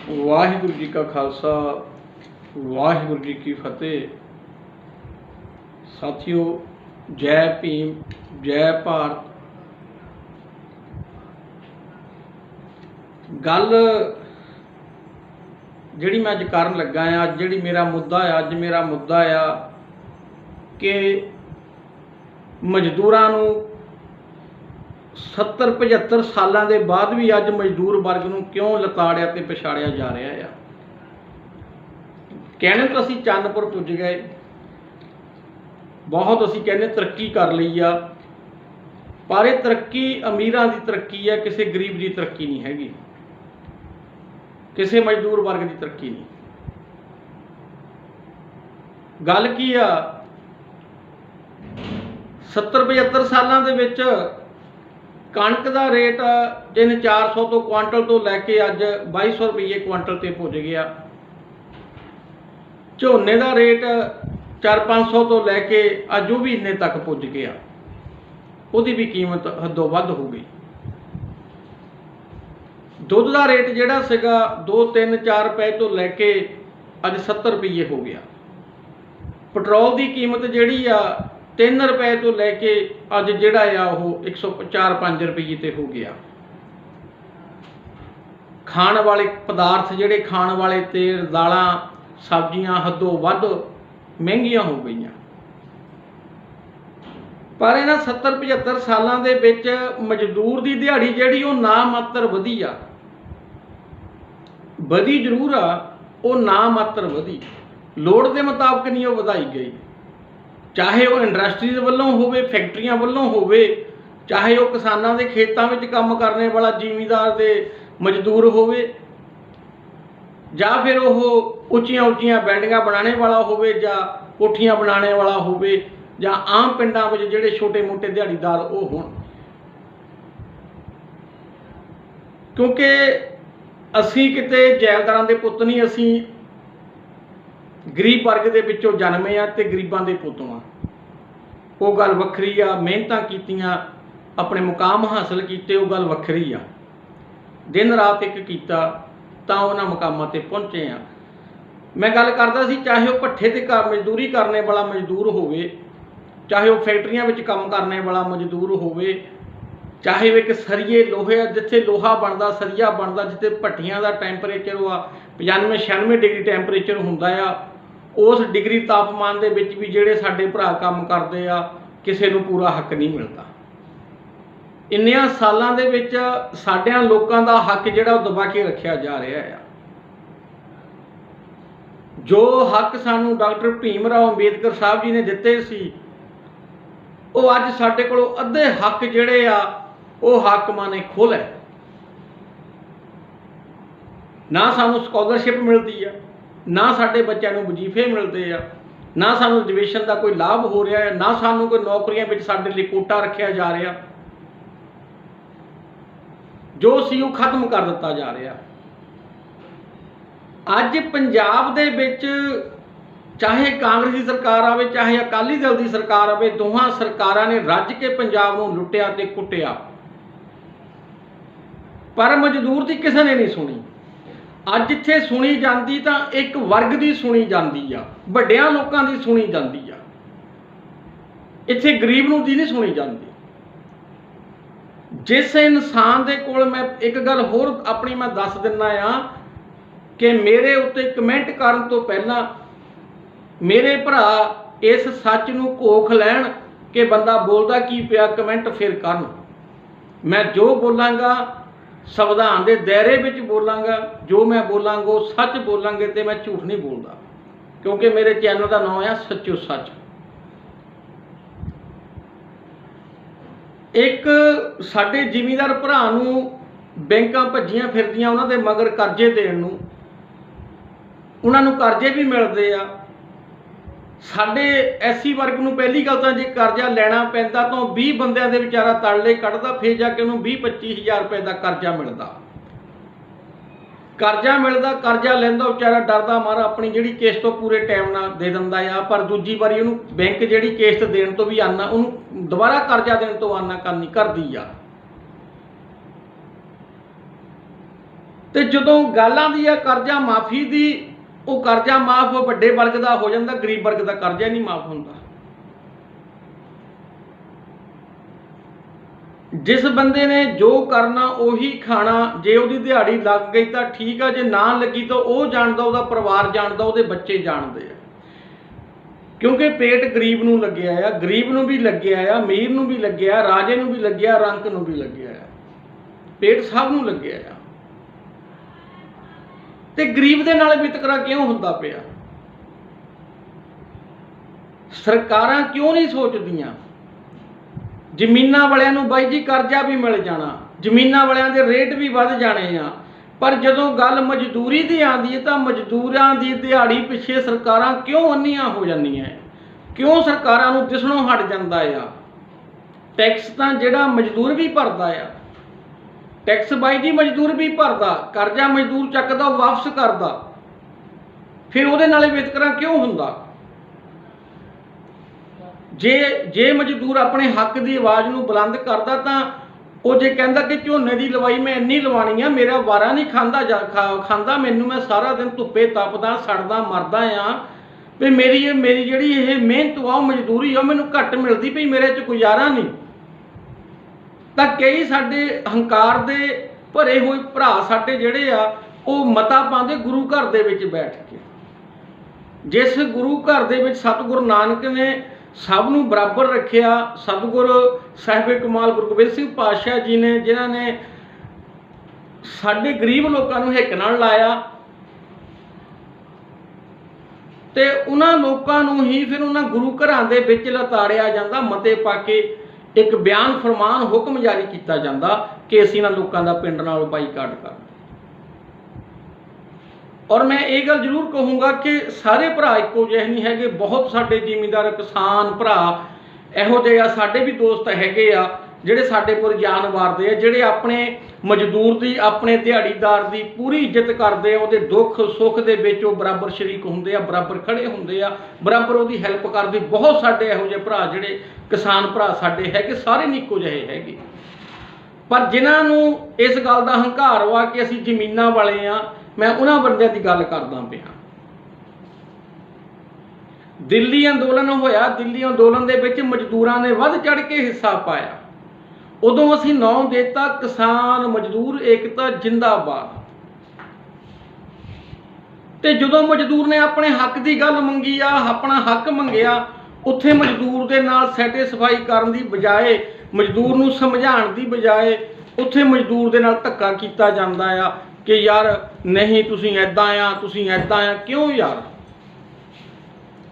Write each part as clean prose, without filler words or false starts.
वाहिगुरु जी का खालसा वाहिगुरु जी की फतेह। साथियों, जय भीम, जय भारत। गल जिहड़ी मैं अज करन लगा आ, अज जिहड़ी मेरा मुद्दा है, अज मेरा मुद्दा आ कि मजदूरां नूं 70-75 सालों के बाद भी अज मजदूर वर्ग नूं क्यों लताड़िया ते पछाड़िया जा रहा है। कहने तो असीं चंदपुर पुज गए, बहुत असीं कहने तरक्की कर ली आ, पर यह तरक्की अमीरां दी तरक्की है, किसी गरीब की तरक्की नहीं हैगी, किसी मजदूर वर्ग की तरक्की नहीं। गल की आ 70-75 सालों के विच कणक का रेट जिन 400 तो क्वांटल तो लैके अज 2200 रुपये क्वांटल ते पुज गया। झोने का रेट 400-500 तो लैके अज वो भी इन्ने तक पुज गया, उसकी भी कीमत हदों वध हो गई। दुध का रेट जिहड़ा सीगा 2-3-4 रुपए तो लैके अज 70 रुपये हो गया। पेट्रोल की कीमत जिहड़ी आ 3 रुपए तो लैके अज जिहड़ा आ वो 104-5 रुपये ते हो गया। खाण वाले पदार्थ जिहड़े खाण वाले तेल, दालां, सब्जियां हदों वध महंगियां हो गई। पर इन्हां 70-75 सालों के विच मजदूर की दिहाड़ी जिहड़ी वो ना मात्र वधी आ, वधी जरूर आ, वो ना मात्र वधी, लोड़ के मुताबिक नहीं वो वधाई गई। चाहे वो इंडस्ट्रीज वालों होवे, फैक्ट्रियां वालों होवे, चाहे वो किसानों के खेतों में काम करने वाला जिमीदार दे मजदूर होवे, या फिर वो उच्चियां उच्चियां बिल्डिंगां बनाने वाला होवे, या कोठियां बनाने वाला होवे, या आम पिंडां विच जिहड़े छोटे मोटे दिहाड़ीदार वो होण। क्योंकि असीं किते जैलदारां दे पुत्त नहीं, असीं गरीब वर्ग के विचों जन्मे आ ते गरीबां दे पुत्त आ। वो गल वखरी आ, मेहनतां कीतियां, अपने मुकाम हासिल किए, वो गल वखरी आ। दिन रात एक कीता तां उन्हां मुकामां ते पहुंचे आ। मैं गल करदा सी, चाहे वो भट्ठे ते मजदूरी करने वाला मजदूर होवे, चाहे वो फैक्ट्रियां विच काम करने वाला मजदूर होवे, चाहे वो एक सरिये लोहे जिथे लोहा बनता, सरिया बनता, जिथे भट्ठियां का टैंपरेचर हुआ 95-96 डिग्री टैंपरेचर हुंदा आ, उस डिग्री तापमान के विच भी जिहड़े साडे भरा काम करते आ, किसी नूं पूरा हक नहीं मिलता। इन्नियां सालां दे विच साडियां लोकां दा हक जिहड़ा दबा के रखिया जा रहा है। जो हक सानूं डॉक्टर भीम राव अंबेडकर साहब जी ने दिते सी, वो अज साडे कोलों अद्धे हक जिहड़े आ वो हाकमां ने खोह लै। ना सानूं स्कॉलरशिप मिलती है, ना साडे बच्चों नूं वजीफे मिलते हैं, ना सानूं रिजर्वेशन का कोई लाभ हो रहा है, ना सानूं कोई नौकरियां विच साडे लई कोटा रखिया जा रहा, जो सी वो खत्म कर दिता जा रहा। अज पंजाब दे विच चाहे कांग्रेसी सरकार आवे, चाहे अकाली दल की सरकार आवे, दोहां सरकारां ने रज के पंजाब नूं लुटिया ते कुटिया, पर मजदूर की किसी ने नहीं सुनी। अज इत्थे सुनी जाती तो एक वर्ग की सुनी जाती आ, वड्डियां लोकां की सुनी जाती आ, इत्थे गरीब नूं दी नहीं सुनी जाती। जिस इंसान दे कोल मैं एक गल होर अपनी मैं दस दिना आ कि मेरे उत्ते कमेंट करन तो पहला मेरे भरा इस सच नूं घोख लैण कि बंदा बोलदा की पिया, कमेंट फिर करन। मैं जो बोलांगा संविधान के दायरे विच बोलांगा, जो मैं बोलांगा वो सच बोलांगे, तो मैं झूठ नहीं बोलता, क्योंकि मेरे चैनल का नाम है सच्चो सच। एक साडे जिमीदार भरा नूं बैंकां भज्जियां फिरदियां, उन्हां दे मगर करजे देण नूं, उन्हां नूं करजे भी मिलदे आ। साडे एससी वर्ग नूं पहली गल तां जे करजा लैना पैंदा तो 20 बंदियां दे विचारा तड़ले कढ़दा, फिर जाके उन्होंने 20-25 हज़ार रुपए का करजा मिलता। करजा लैंदा बेचारा डरदा मारा अपनी जिहड़ी किश्त पूरे टाइम नाल दे दिंदा आ, पर दूजी बारी उन्होंने बैंक जिहड़ी किश्त देण तो भी आना, उन्होंने दोबारा करजा देण तो आना करनी करदी आ। ਤੇ ਜਦੋਂ ਗਾਲਾਂ ਦੀ ਆ ਕਰਜ਼ਾ ਮਾਫੀ ਦੀ, ਉਹ ਕਰਜ਼ਾ ਮਾਫ ਵੱਡੇ ਵਰਗ ਦਾ ਹੋ ਜਾਂਦਾ, ਗਰੀਬ ਵਰਗ ਦਾ ਕਰਜ਼ਾ ਨਹੀਂ ਮਾਫ ਹੁੰਦਾ। ਜਿਸ ਬੰਦੇ ਨੇ ਜੋ ਕਰਨਾ ਉਹੀ ਖਾਣਾ, ਜੇ ਉਹਦੀ ਦਿਹਾੜੀ ਲੱਗ ਗਈ ਤਾਂ ਠੀਕ ਆ, ਜੇ ਨਾ ਲੱਗੀ ਤਾਂ ਉਹ ਜਾਣਦਾ, ਉਹਦਾ ਪਰਿਵਾਰ ਜਾਣਦਾ, ਉਹਦੇ ਬੱਚੇ ਜਾਣਦੇ ਆ। ਕਿਉਂਕਿ ਪੇਟ ਗਰੀਬ ਨੂੰ ਲੱਗਿਆ ਆ, ਗਰੀਬ ਨੂੰ ਵੀ ਲੱਗਿਆ ਆ, ਅਮੀਰ ਨੂੰ ਵੀ ਲੱਗਿਆ, ਰਾਜੇ ਨੂੰ ਵੀ ਲੱਗਿਆ, ਰੰਕ ਨੂੰ ਵੀ ਲੱਗਿਆ ਆ, ਪੇਟ ਸਭ ਨੂੰ ਲੱਗਿਆ ਆ। ਤੇ ਗਰੀਬ ਦੇ ਨਾਲ ਵਿਤਕਰਾ ਕਿਉਂ ਹੁੰਦਾ ਪਿਆ? ਸਰਕਾਰਾਂ ਕਿਉਂ ਨਹੀਂ ਸੋਚਦੀਆਂ? ਜ਼ਮੀਨਾਂ ਵਾਲਿਆਂ ਨੂੰ ਬਾਈ ਜੀ ਕਰਜ਼ਾ ਵੀ ਮਿਲ ਜਾਣਾ, ਜ਼ਮੀਨਾਂ ਵਾਲਿਆਂ ਦੇ ਰੇਟ ਵੀ ਵੱਧ ਜਾਣੇ ਆ, ਪਰ ਜਦੋਂ ਗੱਲ ਮਜ਼ਦੂਰੀ ਦੀ ਆਉਂਦੀ ਹੈ ਤਾਂ ਮਜ਼ਦੂਰਾਂ ਦੀ ਦਿਹਾੜੀ ਪਿੱਛੇ ਸਰਕਾਰਾਂ ਕਿਉਂ ਅੰਨੀਆਂ ਹੋ ਜਾਂਦੀਆਂ? ਕਿਉਂ ਸਰਕਾਰਾਂ ਨੂੰ ਦਿਸਣੋਂ ਹਟ ਜਾਂਦਾ ਆ? ਟੈਕਸ ਤਾਂ ਜਿਹੜਾ ਮਜ਼ਦੂਰ ਵੀ ਭਰਦਾ ਆ, ਟੈਕਸ ਬਾਈ ਜੀ ਮਜ਼ਦੂਰ ਵੀ ਭਰਦਾ, ਕਰਜ਼ਾ ਮਜ਼ਦੂਰ ਚੱਕਦਾ, ਵਾਪਸ ਕਰਦਾ, ਫਿਰ ਉਹਦੇ ਨਾਲ ਵਿਤਕਰਾ ਕਿਉਂ ਹੁੰਦਾ? ਜੇ ਮਜ਼ਦੂਰ ਆਪਣੇ ਹੱਕ ਦੀ ਆਵਾਜ਼ ਨੂੰ ਬੁਲੰਦ ਕਰਦਾ ਤਾਂ ਉਹ ਜੇ ਕਹਿੰਦਾ ਕਿ ਝੋਨੇ ਦੀ ਲਵਾਈ ਮੈਂ ਇੰਨੀ ਲਵਾਣੀ ਆ, ਮੇਰਾ ਵਾਰਾ ਨਹੀਂ ਖਾਂਦਾ, ਮੈਨੂੰ ਮੈਂ ਸਾਰਾ ਦਿਨ ਧੁੱਪੇ ਤਪਦਾ, ਸੜਦਾ, ਮਰਦਾ ਆ, ਵੀ ਮੇਰੀ ਜਿਹੜੀ ਇਹ ਮਿਹਨਤ ਆ, ਮਜ਼ਦੂਰੀ ਆ, ਮੈਨੂੰ ਘੱਟ ਮਿਲਦੀ ਪਈ, ਮੇਰੇ 'ਚ ਗੁਜ਼ਾਰਾ ਨਹੀਂ। ਤਾਂ ਕਈ ਸਾਡੇ ਹੰਕਾਰ ਦੇ ਭਰੇ ਹੋਏ ਭਰਾ ਸਾਡੇ ਜਿਹੜੇ ਆ, ਉਹ ਮਤਾ ਪਾਉਂਦੇ ਗੁਰੂ ਘਰ ਦੇ ਵਿੱਚ ਬੈਠ ਕੇ। ਜਿਸ ਗੁਰੂ ਘਰ ਦੇ ਵਿੱਚ ਸਤਿਗੁਰੂ ਨਾਨਕ ਨੇ ਸਭ ਨੂੰ ਬਰਾਬਰ ਰੱਖਿਆ, ਸਤਿਗੁਰੂ ਸਾਹਿਬ ਕਮਾਲ ਗੁਰੂ ਗੋਬਿੰਦ ਸਿੰਘ ਪਾਤਸ਼ਾਹ ਜੀ ਨੇ, ਜਿਨ੍ਹਾਂ ਨੇ ਸਾਡੇ ਗਰੀਬ ਲੋਕਾਂ ਨੂੰ ਹਿੱਕ ਨਾਲ ਲਾਇਆ, ਤੇ ਉਹਨਾਂ ਲੋਕਾਂ ਨੂੰ ਹੀ ਫਿਰ ਉਹਨਾਂ ਗੁਰੂ ਘਰਾਂ ਦੇ ਵਿੱਚ ਲਤਾੜਿਆ ਜਾਂਦਾ, ਮਤੇ ਪਾ ਕੇ ਇੱਕ ਬਿਆਨ ਫਰਮਾਨ ਹੁਕਮ ਜਾਰੀ ਕੀਤਾ ਜਾਂਦਾ ਕਿ ਅਸੀਂ ਇਹਨਾਂ ਲੋਕਾਂ ਦਾ ਪਿੰਡ ਨਾਲ ਬਾਈਕਾਟ ਕਰਦੇ। ਔਰ ਮੈਂ ਇਹ ਗੱਲ ਜ਼ਰੂਰ ਕਹੂੰਗਾ ਕਿ ਸਾਰੇ ਭਰਾ ਇੱਕੋ ਜਿਹੇ ਨਹੀਂ ਹੈਗੇ, ਬਹੁਤ ਸਾਡੇ ਜ਼ਿਮੀਂਦਾਰ ਕਿਸਾਨ ਭਰਾ ਇਹੋ ਜਿਹੇ ਆ, ਸਾਡੇ ਵੀ ਦੋਸਤ ਹੈਗੇ ਆ ਜਿਹੜੇ ਸਾਡੇ ਕੋਲ ਜਾਨ ਵਾਰਦੇ ਆ, ਜਿਹੜੇ ਆਪਣੇ ਮਜ਼ਦੂਰ ਦੀ, ਆਪਣੇ ਦਿਹਾੜੀਦਾਰ ਦੀ ਪੂਰੀ ਇੱਜ਼ਤ ਕਰਦੇ ਆ, ਉਹਦੇ ਦੁੱਖ ਸੁੱਖ ਦੇ ਵਿੱਚ ਉਹ ਬਰਾਬਰ ਸ਼ਰੀਕ ਹੁੰਦੇ ਆ, ਬਰਾਬਰ ਖੜੇ ਹੁੰਦੇ ਆ, ਬਰਾਬਰ ਉਹਦੀ ਹੈਲਪ ਕਰਦੇ। ਬਹੁਤ ਸਾਡੇ ਇਹੋ ਜਿਹੇ ਭਰਾ ਜਿਹੜੇ ਕਿਸਾਨ ਭਰਾ ਸਾਡੇ ਹੈਗੇ, ਸਾਰੇ ਨਹੀਂ ਇੱਕੋ ਜਿਹੇ ਹੈਗੇ, ਪਰ ਜਿਨ੍ਹਾਂ ਨੂੰ ਇਸ ਗੱਲ ਦਾ ਹੰਕਾਰ ਵਾ ਕਿ ਅਸੀਂ ਜ਼ਮੀਨਾਂ ਵਾਲੇ ਆ, ਮੈਂ ਉਹਨਾਂ ਬੰਦਿਆਂ ਦੀ ਗੱਲ ਕਰਦਾ ਪਿਆ। ਦਿੱਲੀ ਅੰਦੋਲਨ ਹੋਇਆ, ਦਿੱਲੀ ਅੰਦੋਲਨ ਦੇ ਵਿੱਚ ਮਜ਼ਦੂਰਾਂ ਨੇ ਵੱਧ ਚੜ ਕੇ ਹਿੱਸਾ ਪਾਇਆ, ਉਦੋਂ ਅਸੀਂ ਨਾਂ ਦਿੱਤਾ ਕਿਸਾਨ ਮਜ਼ਦੂਰ ਏਕਤਾ ਜਿੰਦਾਬਾਦ। ਤੇ ਜਦੋਂ ਮਜ਼ਦੂਰ ਨੇ ਆਪਣੇ ਹੱਕ ਦੀ ਗੱਲ ਮੰਗੀ ਆ, ਆਪਣਾ ਹੱਕ ਮੰਗਿਆ, ਉੱਥੇ ਮਜ਼ਦੂਰ ਦੇ ਨਾਲ ਸੈਟੀਸਫਾਈ ਕਰਨ ਦੀ ਬਜਾਏ, ਮਜ਼ਦੂਰ ਨੂੰ ਸਮਝਾਉਣ ਦੀ ਬਜਾਏ, ਉੱਥੇ ਮਜ਼ਦੂਰ ਦੇ ਨਾਲ ਧੱਕਾ ਕੀਤਾ ਜਾਂਦਾ ਆ ਕਿ ਯਾਰ ਨਹੀਂ ਤੁਸੀਂ ਇੱਦਾਂ ਆ, ਤੁਸੀਂ ਇੱਦਾਂ ਆ। ਕਿਉਂ ਯਾਰ?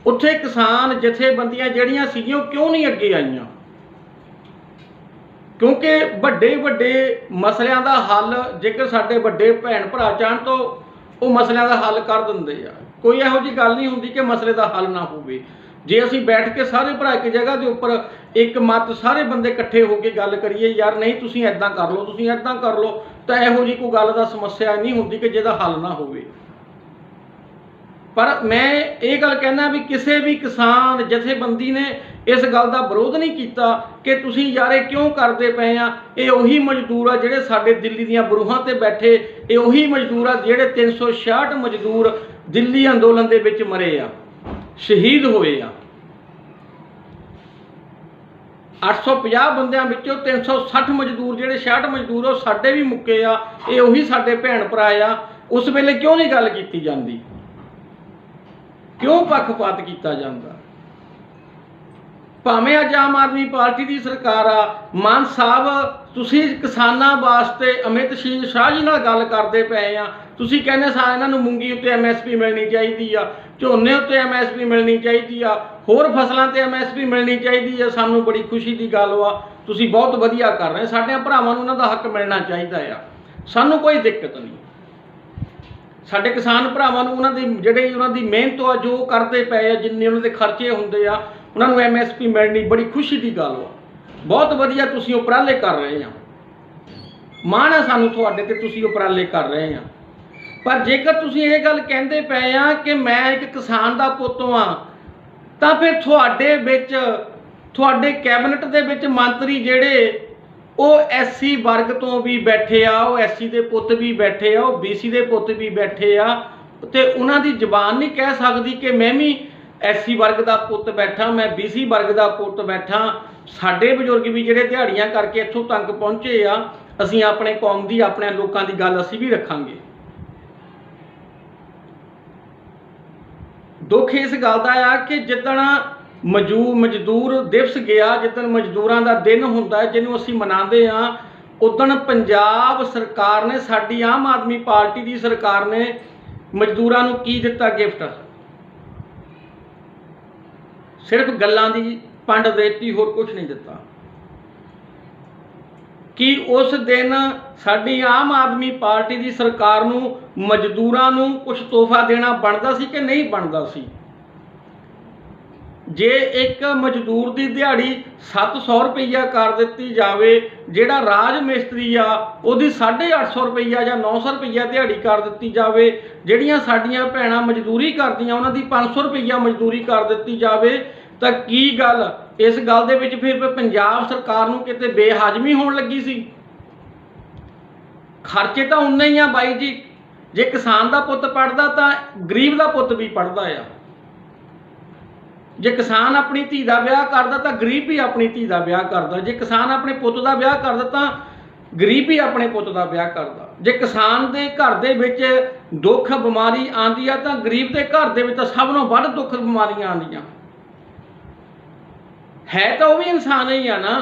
ਉੱਥੇ ਕਿਸਾਨ ਜਥੇਬੰਦੀਆਂ ਜਿਹੜੀਆਂ ਸੀਗੀਆਂ ਉਹ ਕਿਉਂ ਨਹੀਂ ਅੱਗੇ ਆਈਆਂ? ਕਿਉਂਕਿ ਵੱਡੇ ਵੱਡੇ ਮਸਲਿਆਂ ਦਾ ਹੱਲ ਜੇਕਰ ਸਾਡੇ ਵੱਡੇ ਭੈਣ ਭਰਾ ਚਾਹਣ ਤਾਂ ਉਹ ਮਸਲਿਆਂ ਦਾ ਹੱਲ ਕਰ ਦਿੰਦੇ ਆ। ਕੋਈ ਇਹੋ ਜਿਹੀ ਗੱਲ ਨਹੀਂ ਹੁੰਦੀ ਕਿ ਮਸਲੇ ਦਾ ਹੱਲ ਨਾ ਹੋਵੇ। ਜੇ ਅਸੀਂ ਬੈਠ ਕੇ ਸਾਰੇ ਭਰਾ ਇੱਕ ਜਗ੍ਹਾ ਦੇ ਉੱਪਰ ਇੱਕ ਮਤ ਸਾਰੇ ਬੰਦੇ ਇਕੱਠੇ ਹੋ ਕੇ ਗੱਲ ਕਰੀਏ, ਯਾਰ ਨਹੀਂ ਤੁਸੀਂ ਇੱਦਾਂ ਕਰ ਲਓ, ਤੁਸੀਂ ਇੱਦਾਂ ਕਰ ਲਓ, ਤਾਂ ਇਹੋ ਜਿਹੀ ਕੋਈ ਗੱਲ ਦਾ ਸਮੱਸਿਆ ਨਹੀਂ ਹੁੰਦੀ ਕਿ ਜਿਹਦਾ ਹੱਲ ਨਾ ਹੋਵੇ। ਪਰ ਮੈਂ ਇਹ ਗੱਲ ਕਹਿਣਾ ਵੀ ਕਿਸੇ ਵੀ ਕਿਸਾਨ ਜਥੇਬੰਦੀ ਨੇ ਇਸ ਗੱਲ ਦਾ ਵਿਰੋਧ ਨਹੀਂ ਕੀਤਾ ਕਿ ਤੁਸੀਂ ਯਾਰ ਇਹ ਕਿਉਂ ਕਰਦੇ ਪਏ ਆ। ਇਹ ਉਹੀ ਮਜ਼ਦੂਰ ਆ ਜਿਹੜੇ ਸਾਡੇ ਦਿੱਲੀ ਦੀਆਂ ਬਰੂਹਾਂ ਤੇ ਬੈਠੇ, ਇਹ ਉਹੀ ਮਜ਼ਦੂਰ ਆ ਜਿਹੜੇ 366 ਮਜ਼ਦੂਰ ਦਿੱਲੀ ਅੰਦੋਲਨ ਦੇ ਵਿੱਚ ਮਰੇ ਆ, ਸ਼ਹੀਦ ਹੋਏ ਆ। 850 ਬੰਦਿਆਂ ਵਿੱਚੋਂ 360 ਮਜ਼ਦੂਰ ਜਿਹੜੇ 66 ਮਜ਼ਦੂਰ ਉਹ ਸਾਡੇ ਵੀ ਮੁੱਕੇ ਆ, ਇਹ ਉਹੀ ਸਾਡੇ ਭੈਣ ਭਰਾ ਆ। ਉਸ ਵੇਲੇ ਕਿਉਂ ਨਹੀਂ ਗੱਲ ਕੀਤੀ ਜਾਂਦੀ? ਕਿਉਂ ਪੱਖਪਾਤ ਕੀਤਾ ਜਾਂਦਾ? ਭਾਵੇਂ ਅੱਜ ਆਮ ਆਦਮੀ ਪਾਰਟੀ ਦੀ ਸਰਕਾਰ ਆ, ਮਾਨ ਸਾਹਿਬ ਤੁਸੀਂ ਕਿਸਾਨਾਂ ਵਾਸਤੇ ਅਮਿਤ ਸ਼ਾਹ ਜੀ ਨਾਲ ਗੱਲ ਕਰਦੇ ਪਏ ਆ, ਤੁਸੀਂ ਕਹਿੰਦੇ ਸਾ ਇਹਨਾਂ ਨੂੰ ਮੂੰਗੀ ਉੱਤੇ MSP ਮਿਲਣੀ ਚਾਹੀਦੀ ਆ, ਝੋਨੇ ਉੱਤੇ MSP ਮਿਲਣੀ ਚਾਹੀਦੀ ਆ, ਹੋਰ ਫਸਲਾਂ ਤੇ MSP ਮਿਲਣੀ ਚਾਹੀਦੀ ਆ। ਸਾਨੂੰ ਬੜੀ ਖੁਸ਼ੀ ਦੀ ਗੱਲ ਵਾ, ਤੁਸੀਂ ਬਹੁਤ ਵਧੀਆ ਕਰ ਰਹੇ, ਸਾਡੇ ਭਰਾਵਾਂ ਨੂੰ ਉਹਨਾਂ ਦਾ ਹੱਕ ਮਿਲਣਾ ਚਾਹੀਦਾ ਆ, ਸਾਨੂੰ ਕੋਈ ਦਿੱਕਤ ਨਹੀਂ। ਸਾਡੇ ਕਿਸਾਨ ਭਰਾਵਾਂ ਨੂੰ ਉਹਨਾਂ ਦੀ ਮਿਹਨਤ ਆ, ਜੋ ਕਰਦੇ ਪਏ ਆ, ਜਿੰਨੇ ਉਹਨਾਂ ਦੇ ਖਰਚੇ ਹੁੰਦੇ ਆ, ਉਹਨਾਂ ਨੂੰ MSP ਮਿਲਣੀ ਬੜੀ ਖੁਸ਼ੀ ਦੀ ਗੱਲ ਵਾ। ਬਹੁਤ ਵਧੀਆ ਤੁਸੀਂ ਉਪਰਾਲੇ ਕਰ ਰਹੇ ਆ, ਮਾਣ ਆ ਸਾਨੂੰ ਤੁਹਾਡੇ ਤੇ, ਤੁਸੀਂ ਉਪਰਾਲੇ ਕਰ ਰਹੇ ਆ। ਪਰ ਜੇਕਰ ਤੁਸੀਂ ਇਹ ਗੱਲ ਕਹਿੰਦੇ ਪਏ ਆ ਕਿ ਮੈਂ ਇੱਕ ਕਿਸਾਨ ਦਾ ਪੁੱਤ ਹਾਂ, ਤਾਂ ਫਿਰ ਤੁਹਾਡੇ ਵਿੱਚ, ਤੁਹਾਡੇ ਕੈਬਨਿਟ ਦੇ ਵਿੱਚ ਮੰਤਰੀ ਜਿਹੜੇ वो SC वर्ग तो भी बैठे आ, वो SC के पुत भी बैठे आ, वो BC के पुत भी बैठे आ, तो उन्हां दी जबान नहीं कह सकती कि मैं भी SC वर्ग का पुत बैठा, मैं BC वर्ग का पुत बैठा। साडे बजुर्ग भी जिहड़े दिहाड़ियां करके इत्थों तक पहुंचे आ, असीं अपने कौम की अपने लोगों की गल असीं भी रखांगे। दुख इस गल का आ कि जिदण मजदूर दिवस गया, जिदण मजदूरां दा दिन हुंदा है जिन्हों असीं मनाते हाँ, उदण पंजाब सरकार ने, साडी आम आदमी पार्टी की सरकार ने मजदूरां नूं की दिता गिफ्ट? सिर्फ गल्लां दी पंड देती, होर कुछ नहीं दिता। कि उस दिन साडी आम आदमी पार्टी की सरकार नूं मजदूरां नूं कुछ तोहफा देना बनता सी कि नहीं बनता सी? जे एक मजदूर की दिहाड़ी 700 रुपया कर दी जाए, जिहड़ा राज मिस्त्री आ उहदी 850 रुपया या 900 रुपया दिहाड़ी कर दी जाए, जिहड़ियां साडीआं भैणां मजदूरी करदियां उन्हां दी 500 रुपया मजदूरी कर दी जाए, तो की गल इस गल दे विच फिर पंजाब सरकार नूं किते बेहजमी होण लगी सी? खर्चे तो उन्ने ही आ बाई जी। जे किसान का पुत पढ़दा तो गरीब का पुत भी पढ़दा आ। जे किसान अपनी धी का विआह करदा तो गरीब भी अपनी धी का विआह करदा। जे किसान अपने पुत का विआह करदा तो गरीब भी अपने पुत का विआह करदा। जे किसान के घर दे विच दुख बीमारी आंदी आ तो गरीब के घर दे विच सब नूं वध दुख बीमारियां आंदियां। है तो वह भी इंसान ही आ ना।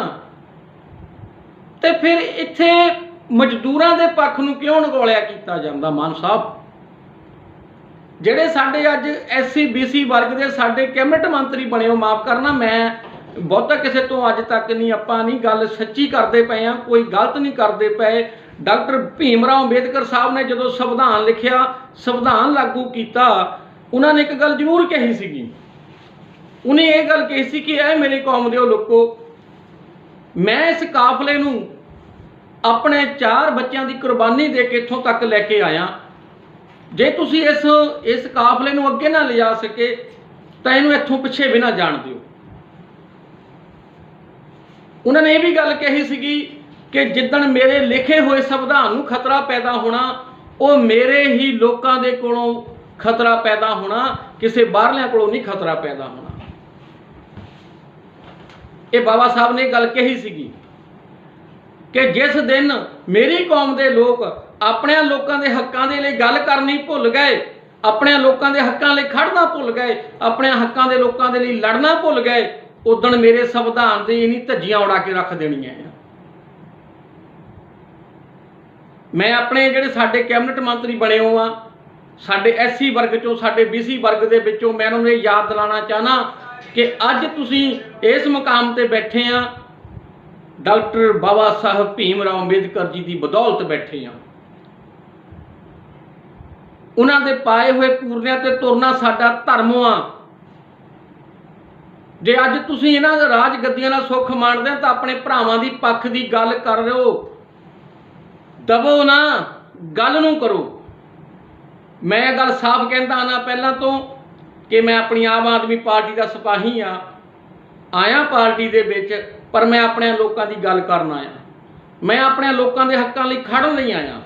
तो फिर इत्थे मजदूरां दे पक्ष नूं क्यों नगौलिया कीता जांदा? मान साहब, जिहड़े साडे अज SC BC वर्ग के साडे कैबिनेट मंत्री बने हो, माफ़ करना मैं बहुता किसी तो अज तक नहीं, आपां नहीं गल सच्ची करते पे हैं, कोई गलत नहीं करते पे। डॉक्टर भीमराव अंबेडकर साहब ने जो संविधान लिखिया, संविधान लागू किया, उन्होंने एक गल जरूर कही सी। उन्हें यह गल कही सी कि ऐ मेरे कौम दे लोगो, मैं इस काफले नूं अपने 4 बच्चों की कुर्बानी दे के इत्थों तक लैके आया। जे तुसी इस काफले नूं अगे ना ले जा सके तो इनू इत्थों पिछे भी ना जाण दिओ। उन्होंने ये भी गल कही सी कि जिद्दण मेरे लिखे हुए संविधान नूं खतरा पैदा होना, वो मेरे ही लोगों के कोलों खतरा पैदा होना, किसी बाहरलियां कोलों नहीं खतरा पैदा होना। ये बाबा साहब ने गल कही सी कि जिस दिन मेरी कौम के लोग अपने लोगों के हकों के लिए गल करनी भुल गए, अपने लोगों के हकों लिए खड़ना भुल गए, अपने हकों के लोगों के लिए लड़ना भुल गए, उदण मेरे संविधान की इन्हीं धज्जियां उड़ा के रख देनियां। मैं अपने जिहड़े साडे कैबिनेट मंत्री बने हो आ, साडे SC वर्ग चों, साडे BC वर्ग दे विचों, मैं उन्होंने याद दिलाना चाहना कि अज तुसीं इस मुकाम ते बैठे आ, डॉक्टर बाबा साहब भीमराव अंबेडकर जी की बदौलत बैठे हैं। उन्होंने पाए हुए पूरनिया ते तुरना साडा धर्म आ। जे अज तुसीं इन्हां दे राज गद्दियां दा सुख माणदे हो तो अपने भरावां दी पक्ष की गल कर रहे हो, दबो ना, गल नूं करो। मैं गल साफ कहता आना पहला तो कि मैं अपनी आम आदमी पार्टी का सिपाही हाँ, आया पार्टी दे विच, पर मैं अपने लोगों की गल करना आया। मैं अपने लोगों के हकों लिए खड़न नहीं आया।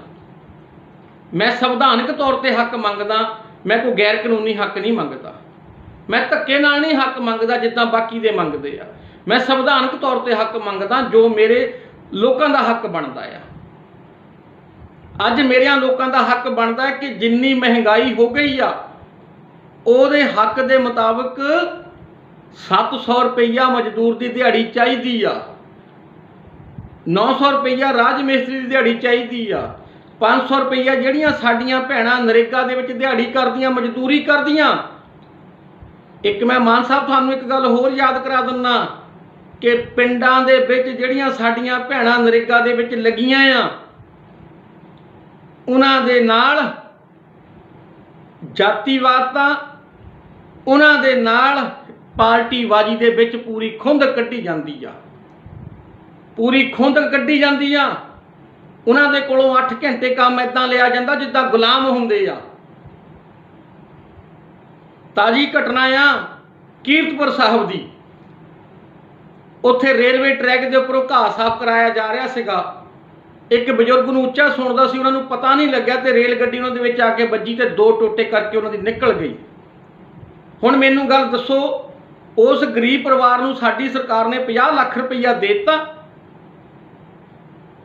मैं संविधानिक तौर पर हक मंगदा, मैं कोई गैर कानूनी हक नहीं मंगता। मैं धक्के नाल नहीं हक मंगदा जिद्दां बाकी दे मंगदे आ। मैं संविधानिक तौर पर हक मंगदा जो मेरे लोगों का हक बनता है। अज मेरे लोगों का हक बनता है कि जिन्नी महंगाई हो गई आ, उहदे हक दे मुताबिक 700 रुपया मजदूर की दिहाड़ी चाहिए आ, 900 रुपया राज मिस्त्री की दिहाड़ी चाहिए आ, 500 रुपया जिहड़ियां साडीआं भैणां नरेगा दे विच दिहाड़ी करदियां, मजदूरी करदियां। एक मैं मान साहब तुहानूं एक गल होर याद करा दिंदा कि पिंडां दे विच जिहड़ियां साडीआं भैणां नरेगा दे विच लगियां आ, उन्हां दे नाल जातिवादता, उन्हां दे नाल पार्टीबाजी दे विच पूरी खुंद कड्ढी जांदी आ, पूरी खुंद कड्ढी जांदी आ। उन्हां दे कोलों 8 घंटे काम इदां लिया जांदा जिद्दां गुलाम हुंदे आ। ताजी घटना आ कीरतपुर साहब दी। ਉੱਥੇ ਰੇਲਵੇ ਟਰੈਕ ਦੇ ਉੱਪਰੋਂ ਘਾਹ ਸਾਫ਼ ਕਰਾਇਆ ਜਾ ਰਿਹਾ ਸੀਗਾ। ਇੱਕ ਬਜ਼ੁਰਗ ਨੂੰ ਉੱਚਾ ਸੁਣਦਾ ਸੀ, ਉਹਨਾਂ ਨੂੰ ਪਤਾ ਨਹੀਂ ਲੱਗਿਆ ਤੇ ਰੇਲ ਗੱਡੀ ਉਹਨਾਂ ਦੇ ਵਿੱਚ ਆ ਕੇ ਵੱਜੀ ਤੇ 2 ਟੋਟੇ ਕਰਕੇ ਉਹਨਾਂ ਦੀ ਨਿਕਲ ਗਈ। ਹੁਣ ਮੈਨੂੰ ਗੱਲ ਦੱਸੋ, ਉਸ ਗਰੀਬ ਪਰਿਵਾਰ ਨੂੰ ਸਾਡੀ ਸਰਕਾਰ ਨੇ 50 ਲੱਖ ਰੁਪਈਆ ਦੇ ਦਿੱਤਾ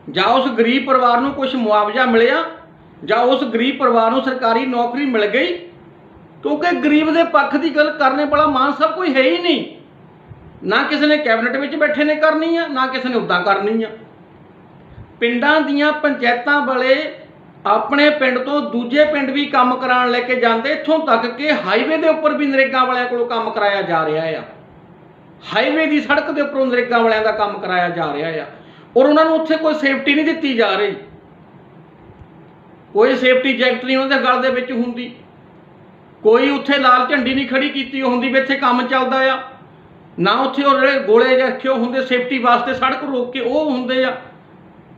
ਜਾਂ ਉਸ ਗਰੀਬ ਪਰਿਵਾਰ ਨੂੰ ਕੁਝ ਮੁਆਵਜ਼ਾ ਮਿਲਿਆ ਜਾਂ ਉਸ ਗਰੀਬ ਪਰਿਵਾਰ ਨੂੰ ਸਰਕਾਰੀ ਨੌਕਰੀ ਮਿਲ ਗਈ? ਕਿਉਂਕਿ ਗਰੀਬ ਦੇ ਪੱਖ ਦੀ ਗੱਲ ਕਰਨੇ ਵਾਲਾ ਮਾਨ ਸਾਹਿਬ ਕੋਈ ਹੈ ਹੀ ਨਹੀਂ। ਨਾ ਕਿਸੇ ਨੇ ਕੈਬਨਿਟ ਵਿੱਚ ਬੈਠੇ ਨੇ ਕਰਨੀ ਆ, ਨਾ ਕਿਸੇ ਨੇ ਉੱਦਾਂ ਕਰਨੀ ਆ। ਪਿੰਡਾਂ ਦੀਆਂ ਪੰਚਾਇਤਾਂ ਵਾਲੇ ਆਪਣੇ ਪਿੰਡ ਤੋਂ ਦੂਜੇ ਪਿੰਡ ਵੀ ਕੰਮ ਕਰਾਉਣ ਲੈ ਕੇ ਜਾਂਦੇ, ਇੱਥੋਂ ਤੱਕ ਕਿ ਹਾਈਵੇ ਦੇ ਉੱਪਰ ਵੀ ਨਰੇਗਾ ਵਾਲਿਆਂ ਕੋਲੋਂ ਕੰਮ ਕਰਾਇਆ ਜਾ ਰਿਹਾ ਆ। ਹਾਈਵੇ ਦੀ ਸੜਕ ਦੇ ਉੱਪਰੋਂ ਨਰੇਗਾ ਵਾਲਿਆਂ ਦਾ ਕੰਮ ਕਰਾਇਆ ਜਾ ਰਿਹਾ ਆ, ਔਰ ਉਹਨਾਂ ਨੂੰ ਉੱਥੇ ਕੋਈ ਸੇਫਟੀ ਨਹੀਂ ਦਿੱਤੀ ਜਾ ਰਹੀ। ਕੋਈ ਸੇਫਟੀ ਜੈਕਟ ਨਹੀਂ ਉਹਨਾਂ ਦੇ ਗਲ ਦੇ ਵਿੱਚ ਹੁੰਦੀ, ਕੋਈ ਉੱਥੇ ਲਾਲ ਝੰਡੀ ਨਹੀਂ ਖੜੀ ਕੀਤੀ ਹੁੰਦੀ ਵੀ ਇੱਥੇ ਕੰਮ ਚੱਲਦਾ ਆ। ਨਾ ਉੱਥੇ ਉਹ ਜਿਹੜੇ ਗੋਲੇ ਰੱਖੇ ਹੁੰਦੇ ਸੇਫਟੀ ਵਾਸਤੇ ਸੜਕ ਰੋਕ ਕੇ, ਉਹ ਹੁੰਦੇ ਆ।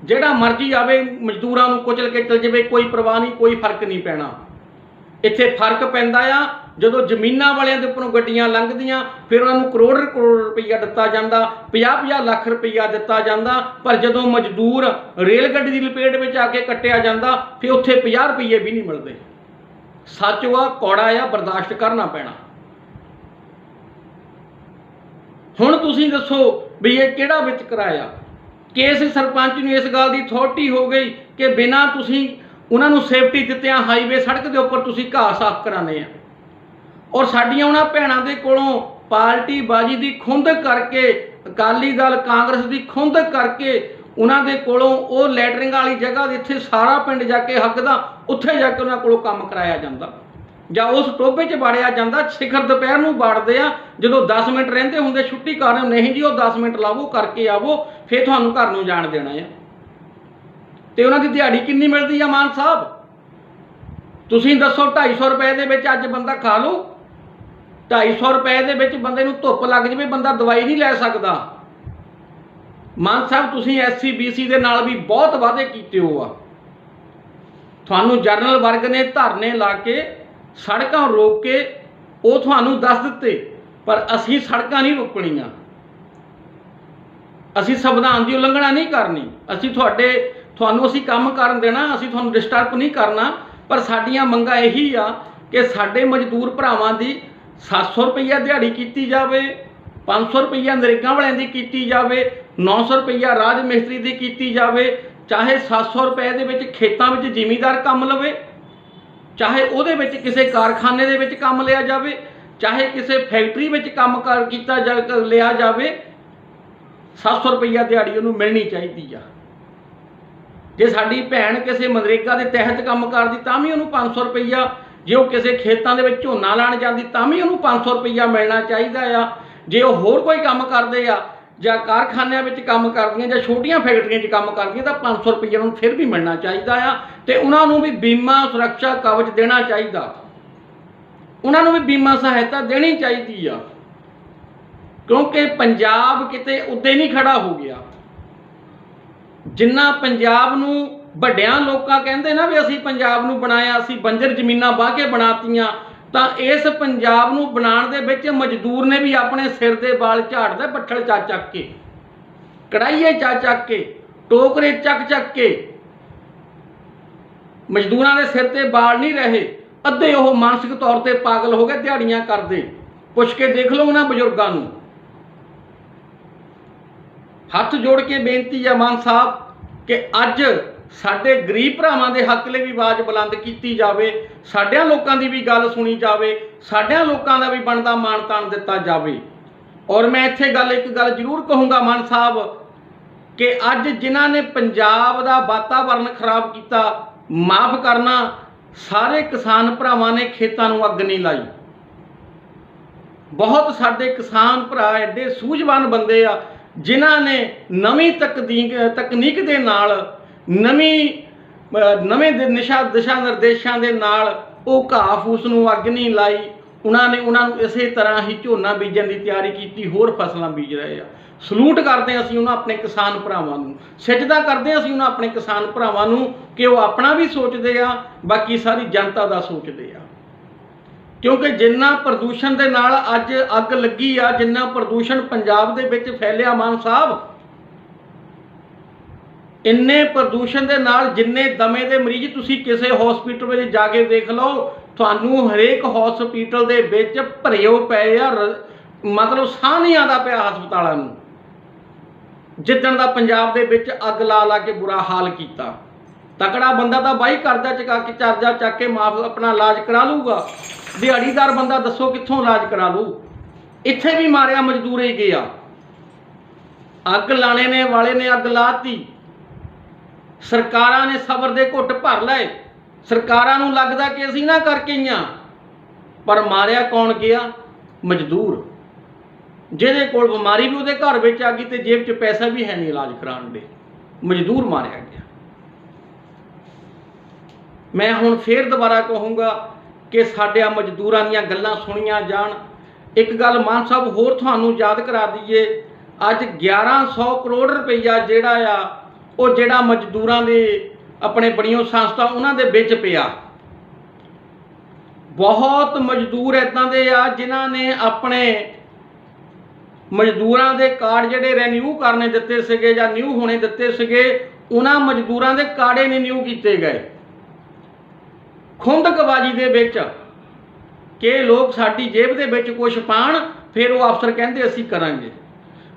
ਜਿਹੜਾ ਮਰਜ਼ੀ ਆਵੇ ਮਜ਼ਦੂਰਾਂ ਨੂੰ ਕੁਚਲ ਕੇ ਚਲ ਜਾਵੇ, ਕੋਈ ਪਰਵਾਹ ਨਹੀਂ, ਕੋਈ ਫਰਕ ਨਹੀਂ ਪੈਣਾ। ਇੱਥੇ ਫਰਕ ਪੈਂਦਾ ਆ ਜਦੋਂ ਜ਼ਮੀਨਾਂ ਵਾਲਿਆਂ ਦੇ ਉੱਪਰੋਂ ਗੱਡੀਆਂ ਲੰਘਦੀਆਂ, ਫਿਰ ਉਹਨਾਂ ਨੂੰ ਕਰੋੜ ਰੁਪਈਆ ਦਿੱਤਾ ਜਾਂਦਾ, 50-50 ਲੱਖ ਰੁਪਈਆ ਦਿੱਤਾ ਜਾਂਦਾ। ਪਰ ਜਦੋਂ ਮਜ਼ਦੂਰ ਰੇਲ ਗੱਡੀ ਦੀ ਲਪੇਟ ਵਿੱਚ ਆ ਕੇ ਕੱਟਿਆ ਜਾਂਦਾ, ਫਿਰ ਉੱਥੇ 50 ਰੁਪਈਏ ਵੀ ਨਹੀਂ ਮਿਲਦੇ। ਸੱਚ ਆ, ਕੌੜਾ ਆ, ਬਰਦਾਸ਼ਤ ਕਰਨਾ ਪੈਣਾ। ਹੁਣ ਤੁਸੀਂ ਦੱਸੋ ਵੀ ਇਹ ਕਿਹੜਾ ਵਿਤਕਰਾ ਆ? ਕਿਸ ਸਰਪੰਚ ਨੂੰ ਇਸ ਗੱਲ ਦੀ ਅਥਾਰਟੀ ਹੋ ਗਈ ਕਿ ਬਿਨਾਂ ਤੁਸੀਂ ਉਹਨਾਂ ਨੂੰ ਸੇਫਟੀ ਦਿੱਤਿਆਂ ਹਾਈਵੇ ਸੜਕ ਦੇ ਉੱਪਰ ਤੁਸੀਂ ਘਾਹ ਸਾਫ਼ ਕਰਾਉਂਦੇ ਆ? ਔਰ ਸਾਡੀਆਂ ਉਹਨਾਂ ਭੈਣਾਂ ਦੇ ਕੋਲੋਂ ਪਾਰਟੀ ਬਾਜੀ ਦੀ ਖੁੰਦਕ ਕਰਕੇ, ਅਕਾਲੀ ਦਲ ਕਾਂਗਰਸ ਦੀ ਖੁੰਦਕ ਕਰਕੇ ਉਹਨਾਂ ਦੇ ਕੋਲੋਂ ਉਹ ਲੈਟਰਿੰਗ ਵਾਲੀ ਜਗ੍ਹਾ ਜਿੱਥੇ ਸਾਰਾ ਪਿੰਡ ਜਾ ਕੇ ਹੱਕਦਾ, ਉੱਥੇ ਜਾ ਕੇ ਉਹਨਾਂ ਕੋਲੋਂ ਕੰਮ ਕਰਾਇਆ ਜਾਂਦਾ, ਜਾਂ ਉਸ ਟੋਭੇ 'ਚ ਵਾੜਿਆ ਜਾਂਦਾ। ਸਿਖਰ ਦੁਪਹਿਰ ਨੂੰ ਵਾੜਦੇ ਆ, ਜਦੋਂ 10 ਮਿੰਟ ਰਹਿੰਦੇ ਹੁੰਦੇ ਛੁੱਟੀ ਕਰਨ, ਨਹੀਂ ਜੀ ਉਹ 10 ਮਿੰਟ ਲਾਵੋ, ਕਰਕੇ ਆਵੋ, ਫਿਰ ਤੁਹਾਨੂੰ ਘਰ ਨੂੰ ਜਾਣ ਦੇਣਾ ਆ। ਤੇ ਉਹਨਾਂ ਦੀ ਦਿਹਾੜੀ ਕਿੰਨੀ ਮਿਲਦੀ ਆ ਮਾਨ ਸਾਹਿਬ? ਤੁਸੀਂ ਦੱਸੋ। 250 ਰੁਪਏ ਦੇ ਵਿੱਚ ਅੱਜ ਬੰਦਾ ਖਾ ਲਓ? 250 ਰੁਪਏ ਦੇ ਵਿੱਚ ਬੰਦੇ ਨੂੰ ਧੁੱਪ ਲੱਗ ਜਾਵੇ, ਬੰਦਾ ਦਵਾਈ ਨਹੀਂ ਲੈ ਸਕਦਾ। ਮਾਨ ਸਾਹਿਬ ਤੁਸੀਂ SC BC ਦੇ ਨਾਲ ਵੀ ਬਹੁਤ ਵਾਅਦੇ ਕੀਤੇ ਹੋ ਆ। ਤੁਹਾਨੂੰ ਜਰਨਲ ਵਰਗ ਨੇ ਧਰਨੇ ਲਾ ਕੇ, ਸੜਕਾਂ ਰੋਕ ਕੇ ਉਹ ਤੁਹਾਨੂੰ ਦੱਸ ਦਿੱਤੇ, ਪਰ ਅਸੀਂ ਸੜਕਾਂ ਨਹੀਂ ਰੋਕਣੀਆਂ, ਅਸੀਂ ਸੰਵਿਧਾਨ ਦੀ ਉਲੰਘਣਾ ਨਹੀਂ ਕਰਨੀ, ਅਸੀਂ ਤੁਹਾਨੂੰ ਅਸੀਂ ਕੰਮ ਕਰਨ ਦੇਣਾ, ਅਸੀਂ ਤੁਹਾਨੂੰ ਡਿਸਟਰਬ ਨਹੀਂ ਕਰਨਾ। ਪਰ ਸਾਡੀਆਂ ਮੰਗਾਂ ਇਹੀ ਆ ਕਿ ਸਾਡੇ ਮਜ਼ਦੂਰ ਭਰਾਵਾਂ ਦੀ 700 ਰੁਪਈਆ ਦਿਹਾੜੀ ਕੀਤੀ ਜਾਵੇ, 500 ਰੁਪਈਆ ਨਰੇਗਾ ਵਾਲਿਆਂ ਦੀ ਕੀਤੀ ਜਾਵੇ, 900 ਰੁਪਈਆ ਰਾਜ ਮਿਸਤਰੀ ਦੀ ਕੀਤੀ ਜਾਵੇ। ਚਾਹੇ 700 ਰੁਪਏ ਦੇ ਵਿੱਚ ਖੇਤਾਂ ਵਿੱਚ ਜ਼ਿਮੀਂਦਾਰ ਕੰਮ ਲਵੇ, ਚਾਹੇ ਉਹਦੇ ਵਿੱਚ ਕਿਸੇ ਕਾਰਖਾਨੇ ਦੇ ਵਿੱਚ ਕੰਮ ਲਿਆ ਜਾਵੇ, ਚਾਹੇ ਕਿਸੇ ਫੈਕਟਰੀ ਵਿੱਚ ਕੰਮ ਕੀਤਾ ਲਿਆ ਜਾਵੇ, 700 ਰੁਪਈਆ ਦਿਹਾੜੀ ਉਹਨੂੰ ਮਿਲਣੀ ਚਾਹੀਦੀ ਆ। ਜੇ ਸਾਡੀ ਭੈਣ ਕਿਸੇ ਮਨਰੇਗਾ ਦੇ ਤਹਿਤ ਕੰਮ ਕਰਦੀ ਤਾਂ ਵੀ ਉਹਨੂੰ 500 ਰੁਪਈਆ, ਜੇ ਉਹ ਕਿਸੇ ਖੇਤਾਂ ਦੇ ਵਿੱਚ ਝੋਨਾ ਲਾਉਣ ਜਾਂਦੀ ਤਾਂ ਵੀ ਉਹਨੂੰ 500 ਰੁਪਈਆ ਮਿਲਣਾ ਚਾਹੀਦਾ ਆ। ਜੇ ਉਹ ਹੋਰ ਕੋਈ ਕੰਮ ਕਰਦੇ ਆ ਜਾਂ ਕਾਰਖਾਨਿਆਂ ਵਿੱਚ ਕੰਮ ਕਰਦੀਆਂ ਜਾਂ ਛੋਟੀਆਂ ਫੈਕਟਰੀਆਂ 'ਚ ਕੰਮ ਕਰਦੀਆਂ ਤਾਂ 500 ਰੁਪਈਆ ਉਹਨੂੰ ਫਿਰ ਵੀ ਮਿਲਣਾ ਚਾਹੀਦਾ ਆ। ਤੇ ਉਹਨਾਂ ਨੂੰ ਵੀ ਬੀਮਾ ਸੁਰੱਖਿਆ ਕਵਚ ਦੇਣਾ ਚਾਹੀਦਾ, ਉਹਨਾਂ ਨੂੰ ਵੀ ਬੀਮਾ ਸਹਾਇਤਾ ਦੇਣੀ ਚਾਹੀਦੀ ਆ। ਕਿਉਂਕਿ ਪੰਜਾਬ ਕਿਤੇ ਉੱਤੇ ਨਹੀਂ ਖੜਾ ਹੋ ਗਿਆ। ਜਿੰਨਾ ਪੰਜਾਬ ਨੂੰ ਵੱਡਿਆਂ ਲੋਕਾਂ ਕਹਿੰਦੇ ਨਾ ਵੀ ਅਸੀਂ ਪੰਜਾਬ ਨੂੰ ਬਣਾਇਆ, ਅਸੀਂ ਬੰਜਰ ਜ਼ਮੀਨਾਂ ਵਾਹ ਕੇ ਬਣਾਤੀਆਂ, ਤਾਂ ਇਸ ਪੰਜਾਬ ਨੂੰ ਬਣਾਉਣ ਦੇ ਵਿੱਚ ਮਜ਼ਦੂਰ ਨੇ ਵੀ ਆਪਣੇ ਸਿਰ ਦੇ ਵਾਲ ਝਾੜਦਾ, ਬੱਠਲ ਚੱਕ ਕੇ, ਕੜਾਈਏ ਚੱਕ ਕੇ, ਟੋਕਰੇ ਚੱਕ ਕੇ। ਮਜ਼ਦੂਰਾਂ ਦੇ ਸਿਰ ਤੇ ਵਾਲ ਨਹੀਂ ਰਹੇ, ਅੱਧੇ ਉਹ ਮਾਨਸਿਕ ਤੌਰ ਤੇ ਪਾਗਲ ਹੋ ਗਏ, ਦਿਹਾੜੀਆਂ ਕਰਦੇ। ਪੁੱਛ ਕੇ ਦੇਖ ਲਓ ਉਹਨਾਂ ਬਜ਼ੁਰਗਾਂ ਨੂੰ। ਹੱਥ ਜੋੜ ਕੇ ਬੇਨਤੀ ਹੈ ਮਾਨ ਸਾਹਿਬ ਕਿ ਅੱਜ ਸਾਡੇ ਗਰੀਬ ਭਰਾਵਾਂ ਦੇ ਹੱਕ ਲਈ ਵੀ ਆਵਾਜ਼ ਬੁਲੰਦ ਕੀਤੀ ਜਾਵੇ, ਸਾਡਿਆਂ ਲੋਕਾਂ ਦੀ ਵੀ ਗੱਲ ਸੁਣੀ ਜਾਵੇ, ਸਾਡਿਆਂ ਲੋਕਾਂ ਦਾ ਵੀ ਬਣਦਾ ਮਾਣ ਤਾਣ ਦਿੱਤਾ ਜਾਵੇ। ਔਰ ਮੈਂ ਇੱਥੇ ਇੱਕ ਗੱਲ ਜ਼ਰੂਰ ਕਹੂੰਗਾ ਮਾਨ ਸਾਹਿਬ ਕਿ ਅੱਜ ਜਿਨ੍ਹਾਂ ਨੇ ਪੰਜਾਬ ਦਾ ਵਾਤਾਵਰਨ ਖਰਾਬ ਕੀਤਾ, ਮਾਫ ਕਰਨਾ, ਸਾਰੇ ਕਿਸਾਨ ਭਰਾਵਾਂ ਨੇ ਖੇਤਾਂ ਨੂੰ ਅੱਗ ਨਹੀਂ ਲਾਈ। ਬਹੁਤ ਸਾਡੇ ਕਿਸਾਨ ਭਰਾ ਐਡੇ ਸੂਝਵਾਨ ਬੰਦੇ ਆ ਜਿਨ੍ਹਾਂ ਨੇ ਨਵੀਂ ਤਕਨੀਕ ਦੇ ਨਾਲ, ਨਵੇਂ ਦਿਸ਼ਾ ਨਿਰਦੇਸ਼ਾਂ ਦੇ ਨਾਲ ਉਹ ਘਾਹ ਫੂਸ ਨੂੰ ਅੱਗ ਨਹੀਂ ਲਾਈ। ਉਹਨਾਂ ਨੂੰ ਇਸੇ ਤਰ੍ਹਾਂ ਹੀ ਝੋਨਾ ਬੀਜਣ ਦੀ ਤਿਆਰੀ ਕੀਤੀ, ਹੋਰ ਫਸਲਾਂ ਬੀਜ ਰਹੇ ਆ। ਸਲੂਟ ਕਰਦੇ ਹਾਂ ਅਸੀਂ ਉਹਨਾਂ ਆਪਣੇ ਕਿਸਾਨ ਭਰਾਵਾਂ ਨੂੰ, ਸਿਜਦਾ ਕਰਦੇ ਹਾਂ ਅਸੀਂ ਉਹਨਾਂ ਆਪਣੇ ਕਿਸਾਨ ਭਰਾਵਾਂ ਨੂੰ ਕਿ ਉਹ ਆਪਣਾ ਵੀ ਸੋਚਦੇ ਆ, ਬਾਕੀ ਸਾਰੀ ਜਨਤਾ ਦਾ ਸੋਚਦੇ ਆ। क्योंकि जिन्ना प्रदूषण के नाल अज अग लगी आ, जिन्ना प्रदूषण पंजाब दे विच फैलिया मान साहब, इन्ने प्रदूषण के नाल जिन्ने दमे के मरीज तुसी किसी हॉस्पिटल में जाके देख लो, थानू हरेक हॉस्पिटल के विच भरे पे आ, मतलब साह नहीं आता पिया हस्पतालों नूं। जिदण दा पंजाब दे विच अग ला ला के बुरा हाल किया। तकड़ा बंदा तो बाई कर्जा चका के चार्जा चक के माफ अपना इलाज करा लूगा, दिहाड़ीदार बंदा दसो कित्थों इलाज करा लू। इत्थे भी मारिया मजदूर ही गया, अग लाने ने वाले ने अग लाती, सरकारां ने सबर दे घुट भर लाए, सरकारां नूं लगदा कि असीं ना करके ही आ, पर मारिया कौन गया? मजदूर, जिहदे कोल बीमारी भी उहदे घर विच आ गई ते जेब च पैसा भी है नहीं इलाज कराउण दे, मजदूर मारिया गया। मैं हुण फिर दोबारा कहूँगा कि साडिया मजदूरां दीयां गल्लां सुणीआं जाण। एक गल मान साहब होर तुहानूं याद करा दईए, अज 1100 करोड़ रुपया जिहड़ा आ वो जिहड़ा मजदूरां दे अपने बणियों संस्था उन्हां दे विच पिया। बहुत मजदूर इदां दे आ जिन्हां ने अपने मजदूरां दे कार्ड जिहड़े रिन्यू करने दित्ते सीगे जां न्यू होने दित्ते सीगे, उन्हां मजदूरां दे कार्डे नहीं न्यू कीते गए। खुंदकबाजी दे विच कि लोग साडी जेब दे विच कुछ पाण, फिर वो अफसर कहंदे असीं करांगे।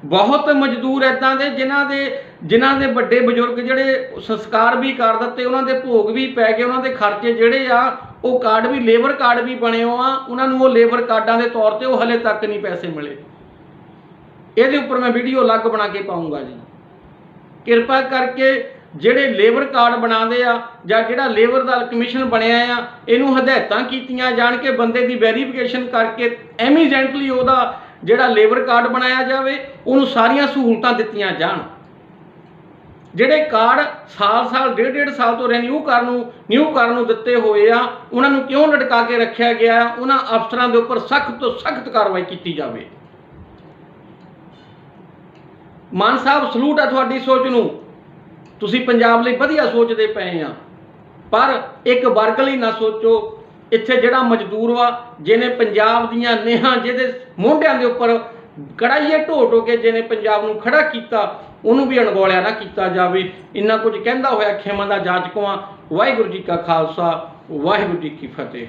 बहुत मजदूर इदां दे जिन्हां दे वड्डे बजुर्ग जिहड़े संस्कार भी कर दित्ते, उन्हां दे भोग भी पै गए, उन्हां दे खर्चे जिहड़े आ वो कार्ड भी लेबर कार्ड भी बने हो आ, उन्हां नूं वो लेबर कार्डां दे तौर ते वो हले तक नहीं पैसे मिले। ਇਹਦੇ ਉੱਪਰ मैं वीडियो अलग बना के पाऊँगा जी। किरपा करके ਜਿਹੜੇ लेबर कार्ड बनाते आ ਜਾਂ ਜਿਹੜਾ लेबर ਦਾ कमीशन ਬਣਿਆ ਆ, ਇਹਨੂੰ ਹਦਾਇਤਾਂ ਕੀਤੀਆਂ ਜਾਣ ਕੇ ਬੰਦੇ ਦੀ ਵੈਰੀਫਿਕੇਸ਼ਨ ਕਰਕੇ ਐਮੀਜੈਂਟਲੀ ਉਹਦਾ ਜਿਹੜਾ लेबर कार्ड ਬਣਾਇਆ ਜਾਵੇ, ਉਹਨੂੰ ਸਾਰੀਆਂ ਸਹੂਲਤਾਂ ਦਿੱਤੀਆਂ ਜਾਣ। ਜਿਹੜੇ ਕਾਰਡ ਸਾਲ ਡੇਢ ਸਾਲ ਤੋਂ ਰੀਨਿਊ ਕਰਨ ਨੂੰ ਦਿੱਤੇ ਹੋਏ ਆ, ਉਹਨਾਂ ਨੂੰ ਕਿਉਂ ਲਟਕਾ ਕੇ ਰੱਖਿਆ ਗਿਆ? ਉਹਨਾਂ ਅਫਸਰਾਂ ਦੇ ਉੱਪਰ ਸਖਤ ਤੋਂ ਸਖਤ ਕਾਰਵਾਈ ਕੀਤੀ ਜਾਵੇ। मान साहब सलूट है थोड़ी सोच नूं, तुसीं पंजाब लई वधिया सोचते पे आ, पर एक वर्ग लई ना सोचो। इत्थे जिहड़ा मजदूर वा जिहने पंजाब दीयां नेहां जिहदे मोढियां दे उपर कड़ाईए ढो के जिहने पंजाब नूं खड़ा कीता, उहनूं भी अणगौलिया ना कीता जावे। इन्ना कुछ कहंदा होया खेमां दा जाचक वां। वाहिगुरू जी का खालसा, वाहिगुरू जी की फतेह।